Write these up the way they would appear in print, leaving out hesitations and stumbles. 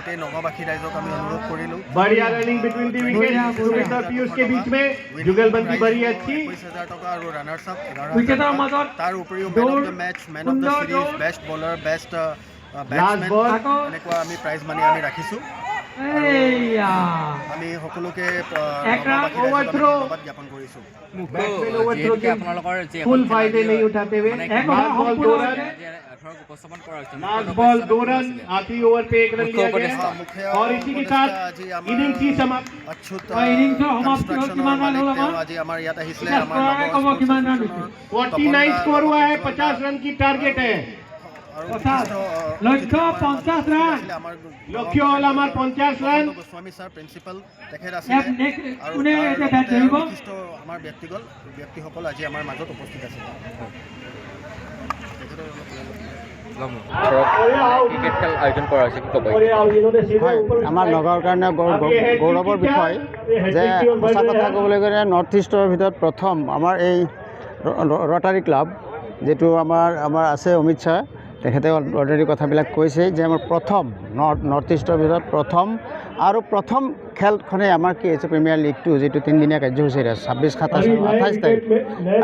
গোটেই নগাঁওবাসী ৰাইজক আমি অনুৰোধ কৰিলোঁ बढ़िया running between the wicket Sumit और पीयूष के बीच में जुगलबंदी बड़ी अच्छी 21,000 টকা আৰু ৰানাৰ্ছ আপ উইকেটৰ মাজত তাৰ উপৰিও man of the match man of the series best bowler best batsman এনেকুৱা আমি প্ৰাইজ মানি আমি ৰাখিছোঁ আমি সকলোকে ধন্যবাদ জ্ঞাপন কৰিছোঁ फुल फायदे नहीं उठाते हुए लास्ट बॉल 2 रन आखिरी ओवर पे 1 रन लिया गया और इसी के साथ इनिंग्स की समाप्त अच्युत আজি আমাৰ ইয়াত আহিছিলে আমাৰ 49 स्कोर हुआ है 50 रन की टारगेट है লক্ষ্য 50 রান লক্ষ্য হল আমাৰ 50 ৰান গোস্বামী স্যাৰ প্ৰিন্সিপাল তেখেত আছিলে আৰু আমাৰ ব্যক্তিসকল আজি আমাৰ মাজত উপস্থিত আছে ক্ৰিকেট খেল আয়োজন কৰা হৈছে আমাৰ নগাঁৱৰ কাৰণে গৌৰৱৰ বিষয় যে সঁচা কথা ক'বলৈ গ'লে নৰ্থ ইষ্টৰ ভিতৰত প্ৰথম আমাৰ এই ৰটাৰী ক্লাব যেটো আমাৰ আছে অমিত শ্বাহ তেখেতে অলৰেডি কথাবিলাক কৈছে যে আমাৰ প্ৰথম নৰ্থ ইষ্টৰ ভিতৰত প্ৰথম আৰু প্ৰথম খেলখনে আমাৰ কি হৈছে প্ৰিমিয়াৰ লীগটো যেটো 3 দিনীয়া কাৰ্যসূচী 26, 27, 28 তাৰিখ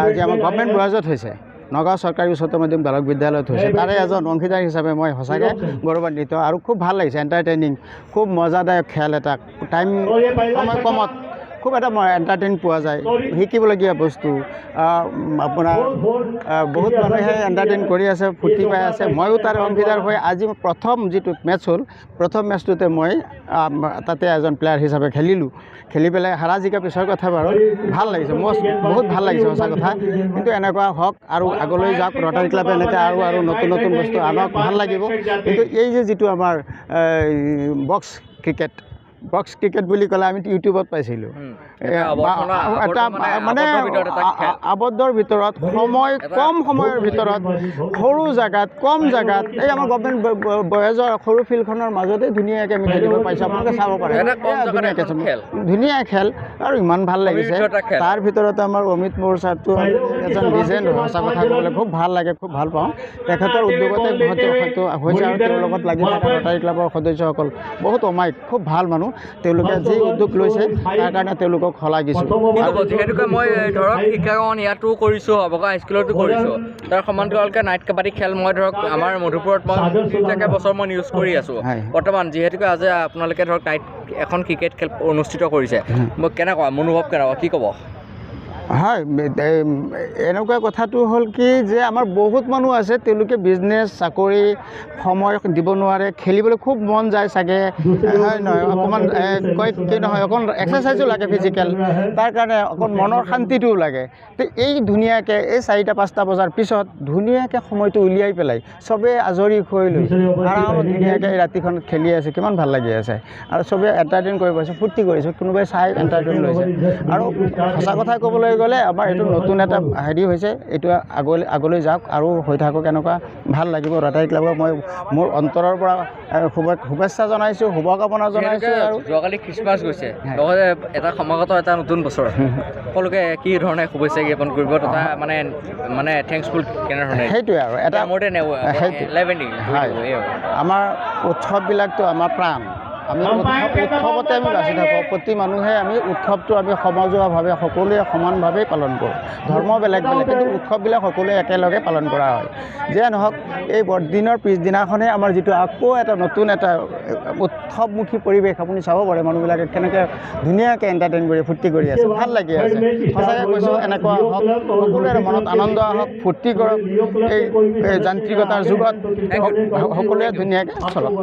আজি আমাৰ গভৰ্ণমেণ্ট বয়জত হৈছে নগাঁও চৰকাৰী উচ্চতৰ মাধ্যমিক বালক বিদ্যালয়ত হৈছে তাৰে এজন অংশীদাৰ হিচাপে মই সঁচাকৈ গৌৰৱান্বিত আৰু খুব ভাল লাগিছে এণ্টাৰটেইনিং খুব মজাদায়ক খেল এটা টাইম সময় কমত খুব এটা এণ্টাৰটেইন পোৱা যায় শিকিবলগীয়া বস্তু আপোনাৰ বহুত মানুহে এণ্টাৰটেইন কৰি আছে ফূৰ্তি পাই আছে ময়ো তাৰ অংশীদাৰ হৈ আজি প্ৰথম যিটো মেটচ হ'ল প্ৰথম মেটচটোতে মই তাতে এজন প্লেয়াৰ হিচাপে খেলিলোঁ খেলি পেলাই হাৰা জিকা পিছৰ কথা বাৰু ভাল লাগিছে বহুত ভাল লাগিছে সঁচা কথা কিন্তু এনেকুৱা হওক আৰু আগলৈ যাওক ৰটাৰী ক্লাবে এনেকৈ আৰু নতুন নতুন বস্তু আনক ভাল লাগিব কিন্তু এই যে যিটো আমাৰ বক্স ক্ৰিকেট বুলি ক'লে আমি ইউটিউবত পাইছিলোঁ এটা মানে আবদ্ধৰ ভিতৰত কম সময়ৰ ভিতৰত সৰু জেগাত কম জেগাত এই আমাৰ গভৰ্ণমেণ্ট বয়জৰ সৰু ফিল্ডখনৰ মাজতে ধুনীয়াকৈ আমি খেলিব পাইছোঁ আপোনালোকে চাব পাৰে ধুনীয়া খেল আৰু ইমান ভাল লাগিছে তাৰ ভিতৰত আমাৰ অমিত ছাৰটো এজন লিজেণ্ড সঁচা কথা ক'বলৈ খুব ভাল লাগে খুব ভাল পাওঁ তেখেতৰ উদ্যোগতে হয়তো হৈছে আৰু তেওঁৰ লগত লাগি থকা ৰটাৰী ক্লাবৰ সদস্যসকল বহুত অমায়িক খুব ভাল মানুহ তেওঁলোকে যি উদ্যোগ লৈছে তাৰ কাৰণে তেওঁলোকক শলাগিছোঁ যিহেতুকে মই ধৰক শিক্ষাকৰণ ইয়াতো কৰিছোঁ অৱকা হাইস্কুলতো কৰিছোঁ তাৰ সমান্তৰালকৈ নাইট কাবাডী খেল মই ধৰক আমাৰ মধুপুৰত মই 3 বছৰ মই নিউজ কৰি আছোঁ বৰ্তমান যিহেতুকে আজি আপোনালোকে ধৰক নাইট এখন ক্ৰিকেট খেল অনুষ্ঠিত কৰিছে মই কেনেকুৱা মনোভাৱ কেনেকুৱা কি ক'ব হয় এনেকুৱা কথাটো হ'ল কি যে আমাৰ বহুত মানুহ আছে তেওঁলোকে বিজনেছ চাকৰি সময় দিব নোৱাৰে খেলিবলৈ খুব মন যায় চাগে হয় নহয় অকণমান কি নহয় অকণ এক্সাৰচাইজো লাগে ফিজিকেল তাৰ কাৰণে অকণ মনৰ শান্তিটোও লাগে তো এই ধুনীয়াকৈ এই 4-5টা বজাৰ পিছত ধুনীয়াকৈ সময়টো উলিয়াই পেলাই চবেই আজৰি হৈ লৈ আৰামত ধুনীয়াকৈ ৰাতিখনত খেলি আছে কিমান ভাল লাগি আছে আৰু চবেই এণ্টাৰটেইন কৰিব পাৰিছে ফূৰ্তি কৰিছে কোনোবাই চাই এণ্টাৰটেইন লৈছে আৰু সঁচা কথা ক'বলৈ গ'লে আমাৰ এইটো নতুন এটা হেৰি হৈছে এইটো আগলৈ যাওক আৰু হৈ থাকক এনেকুৱা ভাল লাগিব ৰটাৰী ক্লাবক মই মোৰ অন্তৰৰ পৰা শুভেচ্ছা জনাইছোঁ শুভকামনা জনাইছোঁ আৰু যোৱাকালি খ্ৰীষ্টমাছ গৈছে লগতে এটা সমাগত এটা নতুন বছৰ সকলোকে কি ধৰণে শুভেচ্ছা জ্ঞাপন কৰিব তথা মানে থেংকছফুল কেনেধৰণে সেইটোৱে আৰু এটা আমাৰ উৎসৱবিলাকটো আমাৰ প্ৰাণ আমি উৎসৱতে আমি বাচি থাকোঁ প্ৰতি মানুহে আমি উৎসৱটো আমি সমজুৱাভাৱে সকলোৱে সমানভাৱেই পালন কৰোঁ ধৰ্ম বেলেগ কিন্তু উৎসৱবিলাক সকলোৱে একেলগে পালন কৰা হয় যে নহওক এই বৰদিনৰ পিছদিনাখনেই আমাৰ যিটো আকৌ এটা নতুন এটা উৎসৱমুখী পৰিৱেশ আপুনি চাব পাৰে মানুহবিলাকে কেনেকৈ ধুনীয়াকৈ এণ্টাৰটেইন কৰি ফূৰ্তি কৰি আছে ভাল লাগি আছে সঁচাকৈ কৈছোঁ এনেকুৱা হওক সকলোৰে মনত আনন্দ আহক ফূৰ্তি কৰক এই যান্ত্ৰিকতাৰ যুগত সকলোৱে ধুনীয়াকৈ চলক